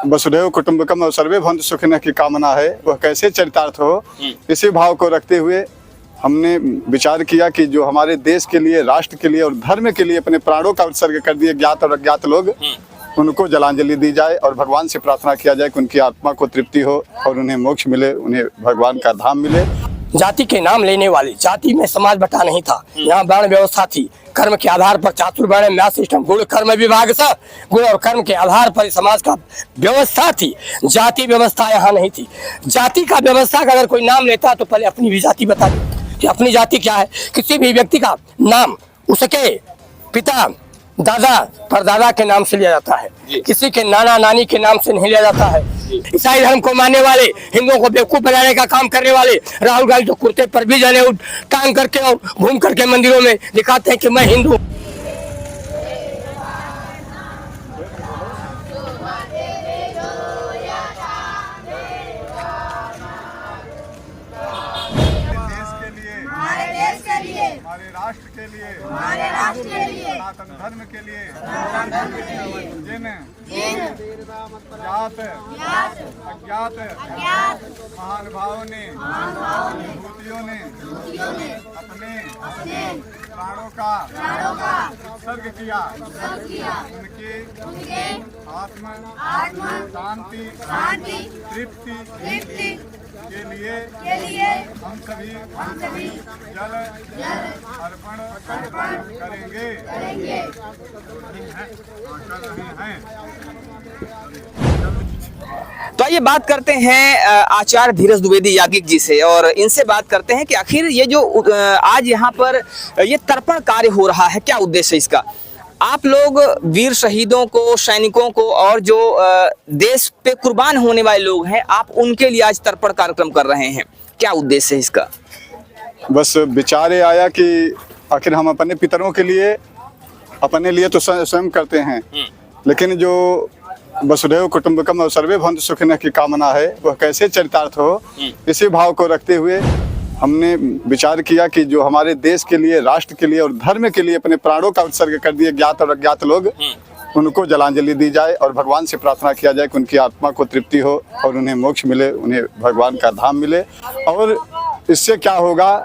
वसुधैव कुटुंबकम और सर्वे भवन्तु सुखिनः की कामना है वह कैसे चरितार्थ हो, इसी भाव को रखते हुए हमने विचार किया कि जो हमारे देश के लिए, राष्ट्र के लिए और धर्म के लिए अपने प्राणों का उत्सर्ग कर दिए ज्ञात और अज्ञात लोग, उनको जलांजलि दी जाए और भगवान से प्रार्थना किया जाए कि उनकी आत्मा को तृप्ति हो और उन्हें मोक्ष मिले, उन्हें भगवान का धाम मिले। जाति के नाम लेने वाले, जाति में समाज बटा नहीं था, यहाँ वर्ण व्यवस्था थी। कर्म के आधार पर चातुर्वर्ण न्याय सिस्टम, गुण कर्म विभाग से गुण और कर्म के आधार पर समाज का व्यवस्था थी। जाति व्यवस्था यहाँ नहीं थी। जाति का व्यवस्था का अगर कोई नाम लेता तो पहले अपनी भी जाति बता दे कि अपनी जाति क्या है। किसी भी व्यक्ति का नाम उसके पिता दादा परदादा के नाम से लिया जाता है, किसी के नाना नानी के नाम से नहीं लिया जाता है। ईसाई धर्म को मानने वाले, हिंदुओं को बेवकूफ बनाने का काम करने वाले राहुल गांधी तो कुर्ते पर भी जाने टांग करके और घूम करके मंदिरों में दिखाते हैं कि मैं हिंदू। हमारे राष्ट्र के लिए, सनातन धर्म के लिए, जिन जात अज्ञात महानुभावों ने, विभूतियों ने अपने प्राणों का उत्सर्ग किया, उनके आत्मा शांति तृप्ति के लिए हम सभी जल अर्पण करेंगे। तो ये बात करते हैं आचार्य धीरज द्विवेदी याज्ञिक जी से और इनसे बात करते हैं कि आखिर ये जो आज यहाँ पर ये तर्पण कार्य हो रहा है, क्या उद्देश्य है इसका? आप लोग वीर शहीदों को, सैनिकों को और जो देश पे कुर्बान होने वाले लोग हैं, आप उनके लिए आज तर्पण कार्यक्रम कर रहे हैं, क्या उद्देश्य है इसका? बस विचार आया कि आखिर हम अपने पितरों के लिए, अपने लिए तो स्वयं करते हैं, लेकिन जो वसुधैव कुटुंबकम और सर्वे भवन्तु सुखिनः की कामना है वह कैसे चरितार्थ हो, इसी भाव को रखते हुए हमने विचार किया कि जो हमारे देश के लिए, राष्ट्र के लिए और धर्म के लिए अपने प्राणों का उत्सर्ग कर दिए ज्ञात और अज्ञात लोग, उनको जलांजलि दी जाए और भगवान से प्रार्थना किया जाए कि उनकी आत्मा को तृप्ति हो और उन्हें मोक्ष मिले, उन्हें भगवान का धाम मिले। और इससे क्या होगा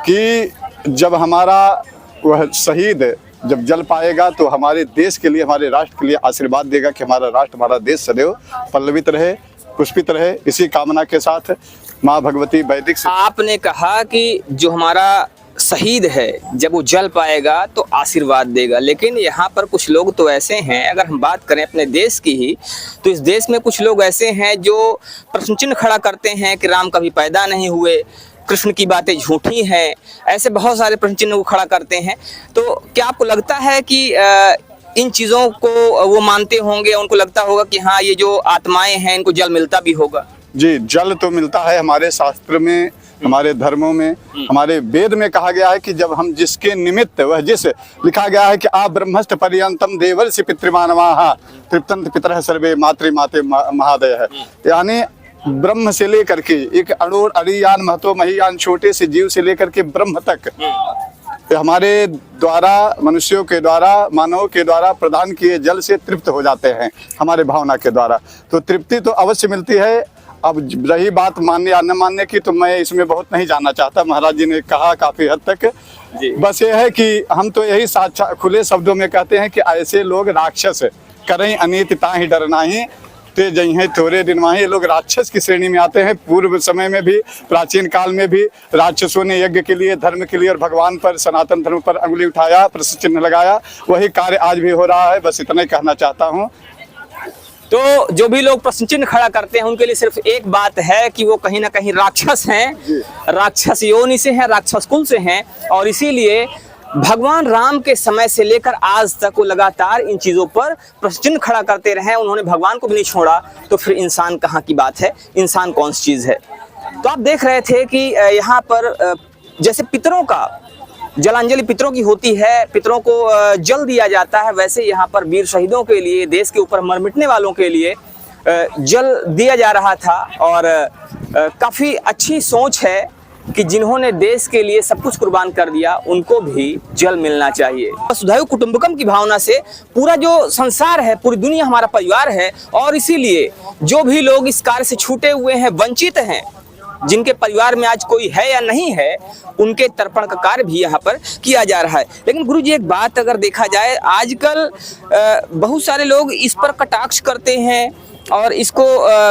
कि जब हमारा वह शहीद जब जल पाएगा तो हमारे देश के लिए, हमारे राष्ट्र के लिए आशीर्वाद देगा कि हमारा राष्ट्र, हमारा देश सदैव पल्लवित रहे, पुष्पित रहे। इसी कामना के साथ माँ भगवती वैदिक से आपने कहा कि जो हमारा शहीद है जब वो जल पाएगा तो आशीर्वाद देगा, लेकिन यहाँ पर कुछ लोग तो ऐसे हैं, अगर हम बात करें अपने देश की ही, तो इस देश में कुछ लोग ऐसे हैं जो प्रश्न चिन्ह खड़ा करते हैं कि राम कभी पैदा नहीं हुए, कृष्ण की बातें झूठी हैं, ऐसे बहुत सारे प्रश्न चिन्ह को खड़ा करते हैं। तो क्या आपको लगता है कि इन चीज़ों को वो मानते होंगे, उनको लगता होगा कि हाँ ये जो आत्माएं हैं इनको जल मिलता भी होगा? जी, जल तो मिलता है। हमारे शास्त्र में, हमारे धर्मों में, हमारे वेद में कहा गया है कि जब हम जिसके निमित्त, वह जिस लिखा गया है कि आ ब्रह्मस्थ पर्यंतम देवर्षि पितृमानवाः तृप्तन्त पितरः सर्वे मातृ माते महादयः, यानी ब्रह्म से लेकर के एक अणोर अरियान महतो महियान छोटे से जीव से लेकर के ब्रह्म तक हमारे द्वारा, मनुष्यों के द्वारा, मानवों के द्वारा प्रदान किए जल से तृप्त हो जाते हैं हमारे भावना के द्वारा। तो तृप्ति तो अवश्य मिलती है। अब रही बात मानने या न मानने की, तो मैं इसमें बहुत नहीं जानना चाहता। महाराज जी ने कहा काफी हद तक, बस ये है कि हम तो यही साक्षात खुले शब्दों में कहते हैं कि ऐसे लोग राक्षस करें अनीति ताहि डरना ही ते जई हैं थोड़े दिन माही। ये लोग राक्षस की श्रेणी में आते हैं। पूर्व समय में भी, प्राचीन काल में भी राक्षसों ने यज्ञ के लिए, धर्म के लिए और भगवान पर, सनातन धर्म पर अंगुली उठाया, प्रश्न चिन्ह लगाया। वही कार्य आज भी हो रहा है। बस इतना ही कहना चाहता हूँ। तो जो भी लोग प्रश्न चिन्ह खड़ा करते हैं उनके लिए सिर्फ एक बात है कि वो कहीं ना कहीं राक्षस हैं, राक्षस योनि से हैं, राक्षस कुल से हैं, और इसीलिए भगवान राम के समय से लेकर आज तक वो लगातार इन चीज़ों पर प्रश्न चिन्ह खड़ा करते रहे। उन्होंने भगवान को भी नहीं छोड़ा, तो फिर इंसान कहाँ की बात है, इंसान कौन सी चीज़ है। तो आप देख रहे थे कि यहाँ पर जैसे पितरों का जलांजलि पितरों की होती है, पितरों को जल दिया जाता है, वैसे यहाँ पर वीर शहीदों के लिए, देश के ऊपर मर मिटने वालों के लिए जल दिया जा रहा था। और काफ़ी अच्छी सोच है कि जिन्होंने देश के लिए सब कुछ कुर्बान कर दिया उनको भी जल मिलना चाहिए। वसुधैव कुटुंबकम की भावना से पूरा जो संसार है, पूरी दुनिया हमारा परिवार है, और इसीलिए जो भी लोग इस कार्य से छूटे हुए हैं, वंचित हैं, जिनके परिवार में आज कोई है या नहीं है, उनके तर्पण का कार्य भी यहाँ पर किया जा रहा है। लेकिन गुरुजी एक बात अगर देखा जाए, आजकल बहुत सारे लोग इस पर कटाक्ष करते हैं और इसको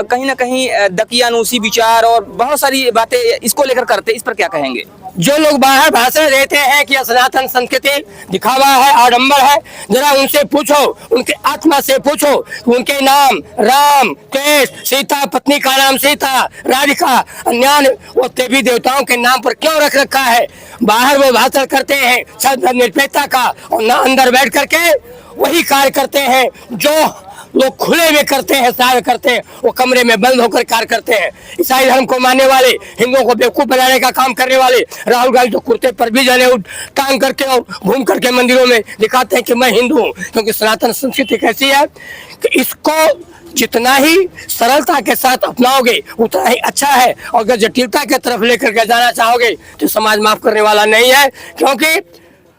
कहीं ना कहीं दकियानूसी विचार और बहुत सारी बातें इसको लेकर करते हैं, इस पर क्या कहेंगे? जो लोग बाहर भाषण देते हैं कि सनातन संस्कृति दिखावा है, आडंबर है, जरा उनसे पूछो, उनके आत्मा से पूछो, उनके नाम राम, कृष्ण, सीता, पत्नी का नाम सीता, राधिका, अन्य वो देवी देवताओं के नाम पर क्यों रख रखा है? बाहर वो भाषण करते हैं निरपेक्षता का, और ना अंदर बैठ करके वही कार्य करते हैं जो लोग खुले में करते हैं, सारे करते हैं, वो कमरे में बंद होकर कार्य करते हैं। ईसाई धर्म को मानने वाले, हिंदुओं को बेवकूफ बनाने का काम करने वाले राहुल गांधी तो कुर्ते पर भी जाने टांग करके और घूम करके मंदिरों में दिखाते हैं कि मैं हिंदू हूँ। क्योंकि सनातन संस्कृति कैसी है कि इसको जितना ही सरलता के साथ अपनाओगे उतना ही अच्छा है, और अगर जटिलता की तरफ लेकर के जाना चाहोगे तो समाज माफ करने वाला नहीं है। क्योंकि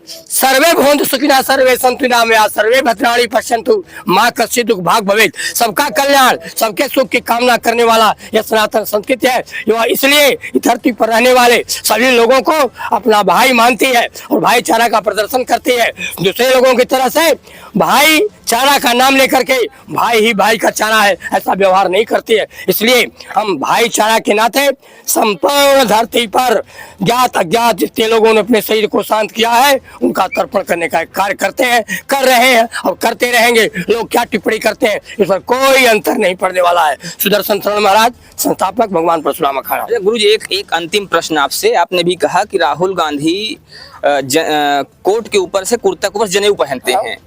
सर्वे भवन्तु सुखिनः सर्वे सन्तु निरामयाः सर्वे भद्राणि पश्यन्तु माँ कश्चित् दुःख भाग् भवेत्। सबका कल्याण, सबके सुख की कामना करने वाला यह सनातन संस्कृति है। यह इसलिए धरती पर रहने वाले सभी लोगों को अपना भाई मानती है और भाईचारा का प्रदर्शन करती है। दूसरे लोगों की तरह से भाईचारा का नाम लेकर के भाई ही भाई का चारा है, ऐसा व्यवहार नहीं करती है। इसलिए हम भाईचारा के नाते संपूर्ण धरती पर ज्ञात अज्ञात जितने लोगों ने अपने शरीर को शांत किया है उनका तर्पण करने का कार्य करते हैं, कर रहे हैं और करते रहेंगे। लोग क्या टिप्पणी करते हैं इस पर कोई अंतर नहीं पड़ने वाला है। सुदर्शन शरण महाराज, संस्थापक भगवान परशुराम अखाड़ा। गुरु जी एक अंतिम प्रश्न आपसे। आपने भी कहा कि राहुल गांधी कोट के ऊपर से कुर्ता के ऊपर जनेऊ पहनते हैं,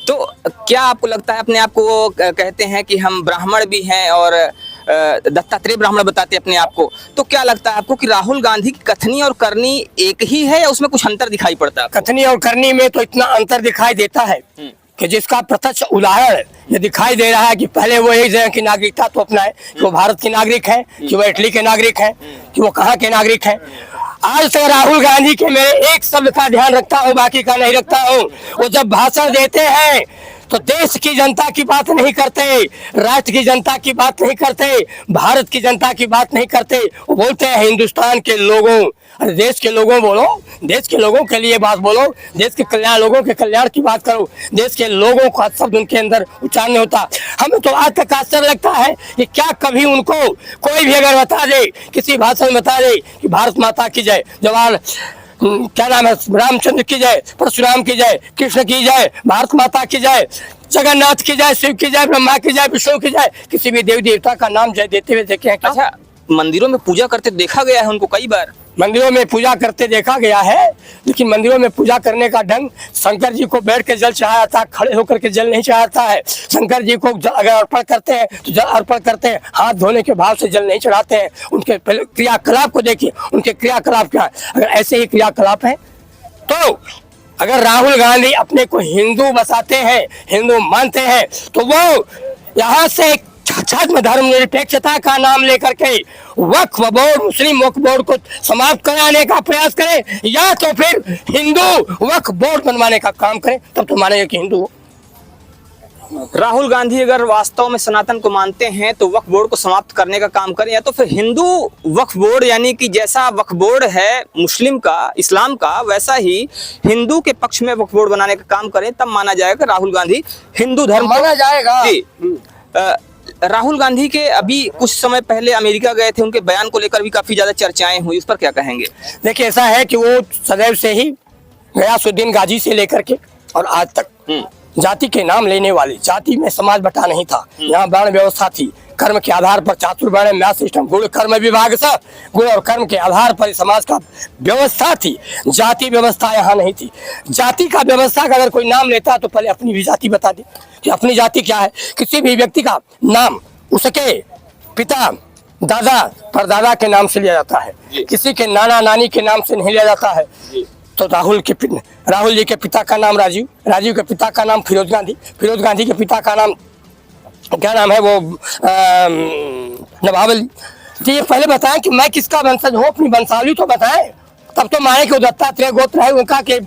तो क्या आपको लगता है, अपने आप को वो कहते हैं कि हम ब्राह्मण भी हैं और दत्तात्रेय ब्राह्मण बताते हैं अपने आप को, तो क्या लगता है आपको कि राहुल गांधी की कथनी और करनी एक ही है या उसमें कुछ अंतर दिखाई पड़ता है? कथनी और करनी में तो इतना अंतर दिखाई देता है कि जिसका प्रत्यक्ष उदाहरण ये दिखाई दे रहा है कि पहले वो एक जगह की नागरिकता तो अपनाए कि वो भारत के नागरिक हैं, कि वो इटली के नागरिक हैं, कि वो कहाँ के नागरिक हैं। आज तक राहुल गांधी के मैं एक शब्द का ध्यान रखता हूँ, बाकी का नहीं रखता हूँ। वो जब भाषण देते हैं तो देश की जनता की बात नहीं करते, राष्ट्र की जनता की बात नहीं करते, भारत की जनता की बात नहीं करते। वो बोलते हैं हिंदुस्तान के लोगों, अरे देश के लोगों बोलो, देश के लोगों के लिए बात बोलो, देश के कल्याण, लोगों के कल्याण की बात करो। देश के लोगों का शब्द उनके अंदर उच्चारण होता। हमें तो आज तक आश्चर्य लगता है कि क्या कभी उनको कोई भी अगर बता दे, किसी भाषण में बता दे कि भारत माता की जय, जवाहर क्या नाम है, रामचंद्र की जय, परशुराम की जय, कृष्ण की जय, भारत माता की जय, जगन्नाथ की जय, शिव की जय, ब्रह्मा की जय, विष्णु की जय, किसी भी देवी देवता का नाम जय देते हुए देखे हैं? अच्छा, मंदिरों में पूजा करते देखा गया है उनको कई बार? मंदिरों में पूजा करते देखा गया है, लेकिन मंदिरों में पूजा करने का ढंग, शंकर जी को बैठ के जल चढ़ाया था, खड़े होकर के जल नहीं चढ़ाता है। शंकर जी को अगर अर्पण करते हैं तो जल अर्पण करते हैं, हाथ धोने के भाव से जल नहीं चढ़ाते हैं। उनके क्रियाकलाप को देखिए, उनके क्रियाकलाप क्या है। अगर ऐसे ही क्रियाकलाप है तो अगर राहुल गांधी अपने को हिंदू बसाते हैं, हिंदू मानते हैं, तो वो यहाँ से छद्म धर्म निरपेक्षता का नाम लेकर के वक्फ बोर्ड, मुस्लिम वक्फ बोर्ड को समाप्त कराने का प्रयास करें, या तो फिर हिंदू वक्फ बोर्ड बनवाने का काम करें, तब तो मानेंगे कि हिंदू हो। राहुल गांधी अगर वास्तव में सनातन को मानते हैं तो वक्फ बोर्ड को समाप्त करने का काम करें, या तो फिर हिंदू वक्फ बोर्ड, यानी कि जैसा वक्फ बोर्ड है मुस्लिम का, इस्लाम का, वैसा ही हिंदू के पक्ष में वक्फ बोर्ड बनाने का काम करें, तब माना जाएगा राहुल गांधी हिंदू धर्म माना जाएगा। जी। राहुल गांधी के अभी कुछ समय पहले अमेरिका गए थे, उनके बयान को लेकर भी काफी ज्यादा चर्चाएं हुई, उस पर क्या कहेंगे? देखिए, ऐसा है कि वो सदैव से ही गयासुद्दीन गाजी से लेकर के और आज तक जाति के नाम लेने वाले, जाति में समाज बटा नहीं था, यहाँ वर्ण व्यवस्था थी, कर्म के आधार पर चातुर्वर्ण न्याय सिस्टम, गुण कर्म विभाग सा, गुण और कर्म के आधार पर समाज का व्यवस्था थी, जाति व्यवस्था यहाँ नहीं थी। जाति का व्यवस्था का अगर कोई नाम लेता तो पहले अपनी भी जाति बता दे कि अपनी जाति क्या है। किसी भी व्यक्ति का नाम उसके पिता, दादा, परदादा के नाम से लिया जाता है, किसी के नाना नानी के नाम से नहीं लिया जाता है। तो राहुल जी के पिता का नाम राजीव, राजीव के पिता का नाम फिरोज गांधी, फिरोज गांधी के पिता का नाम क्या नाम है वो नवाब अली, तो ये पहले बताएं कि मैं किसका वंशज हूँ, अपनी वंशावली तो बताएं, तब तो माने कि वो दत्तात्रेय गोत्र है, उनका के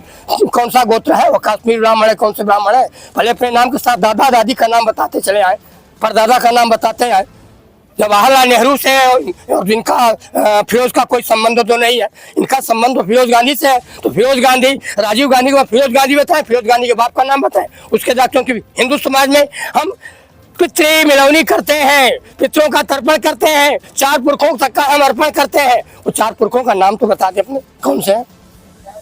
कौन सा गोत्र है, वो कश्मीर ब्राह्मण है, कौन से ब्राह्मण है। पहले अपने नाम के साथ दादा दादी का नाम बताते चले आए, परदादा का नाम बताते आए। जवाहरलाल नेहरू से और इनका फिरोज का कोई संबंध तो नहीं है, इनका संबंध तो फिरोज गांधी से है। तो फिरोज गांधी, राजीव गांधी को फिरोज गांधी बताएं, फिरोज गांधी के बाप का नाम बताएं। उसके बाद क्योंकि हिंदू समाज में हम पितृ मिलौनी करते हैं, पितरों का तर्पण करते हैं, 4 पुरखों तक का हम अर्पण करते हैं। वो 4 पुरखों का नाम तो बता दे अपने कौन से हैं।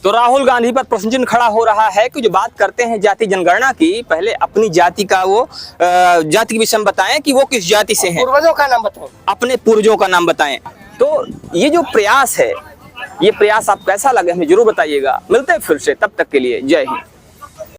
तो राहुल गांधी पर प्रश्न चिन्ह खड़ा हो रहा है कि जो बात करते हैं जाति जनगणना की, पहले अपनी जाति का वो जाति के विषय में बताएं कि वो किस जाति से हैं, पूर्वजों का नाम बताएं, अपने पूर्वजों का नाम बताएं। तो ये जो प्रयास है, ये प्रयास आप कैसा लगे हमें जरूर बताइएगा। मिलते हैं फिर से, तब तक के लिए जय हिंद।